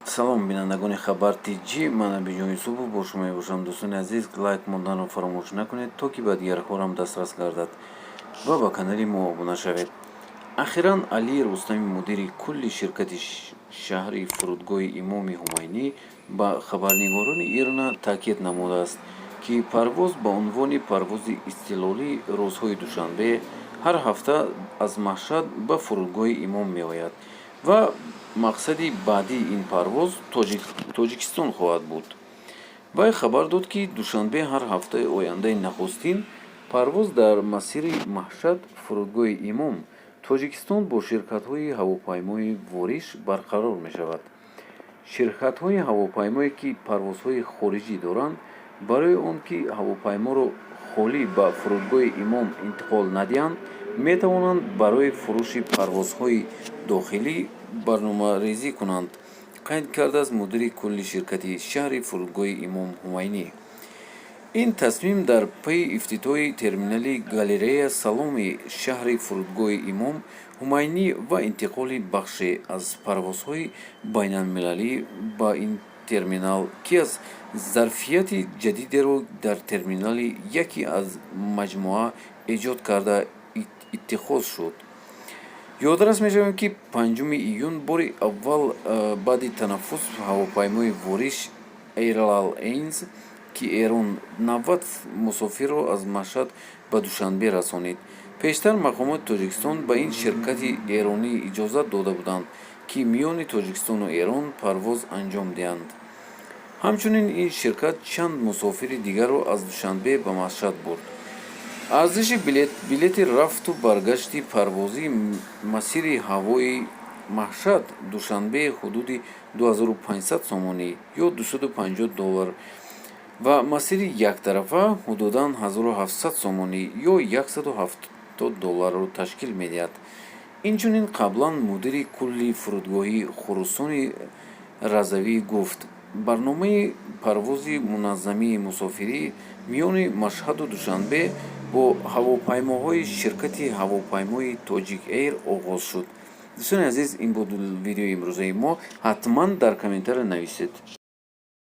салом бинандагони хабар тиҷи, ман Абиҷон Юсупов бо шумо мебошам. Дӯстони азиз, лайк монданро фаромӯш накунед, то ки ба дигарҳорам дастрас гардад ва ба канали мо обуна шавед. Ахиран Али Рустами, мудири кулли ширкати шаҳри фурудгоҳи Имоми Ҳумайнӣ, ба хабарнигорони ИРНА таъкид намудааст, ки парвоз ба унвони парвози истилолии рӯзҳои душанбе ҳар ҳафта аз Машҳад ба фурудгоҳи Имом меояд ва мақсади баъдии ин парвоз Тоҷикистон хоҳад буд. Вай хабар дод, ки душанбе ҳар ҳафтаи ояндаи нахустин парвоз дар масири Маҳшад фурудгоҳи Имом Тоҷикистон бо ширкатҳои ҳавопаймои вориш барқарор мешавад. Ширкатҳои ҳавопаймое, ки парвозҳои хориҷӣ доранд, барои он ки ҳавопайморо холӣ ба фурудгоҳи Имом интиқол надиҳанд, метавонанд барои фурӯши парвозҳои дохилӣ барномарезӣ кунанд, қайд кардааст мудири кулли ширкати шаҳри фурудгоҳи Имом Ҳумайнӣ. ин тасмим дар пайи ифтитоҳи терминали галерея саломи шаҳри фурудгоҳи Имом Ҳумайнӣ ва интиқоли бахше аз парвозҳои байналмилалӣ ба ин терминал, ки аз зарфияти ҷадидеро дар терминали яке аз маҷмӯа эҷод карда иттихоз шуд. ёдрас мешавем, ки 5 июн бори аввал баъди танаффус ҳавопаймои вориш Airlines, ки Эрон 90 мусофирро аз Машҳад ба Душанбе расонид. Пештар мақомоти Тоҷикистон ба ин ширкати эронӣ иҷозат дода буданд, ки миёни Тоҷикистону Эрон парвоз анҷом диҳанд. ҳамчунин ин ширкат чанд мусофири дигарро аз Душанбе ба Машҳад бурд. арзиши билети рафту баргашти парвозии масири ҳавои Маҳшад Душанбе ҳудуди 2500 сомонӣ ё $250 ва масири яктарафа ҳудудан 1700 сомонӣ ё $170-ро ташкил медиҳад. Инчунин қаблан мудири кулли фурудгоҳи Хурусони Разавӣ гуфт, барномаи парвози муназзамии мусофирӣ миёни Машҳаду Душанбе бо ҳавопаймоҳои ширкати ҳавопаймои Тоҷик Эйр оғоз шуд. дӯстони азиз, ин буд видеои имрӯзаи мо. ҳатман дар комментария нависед.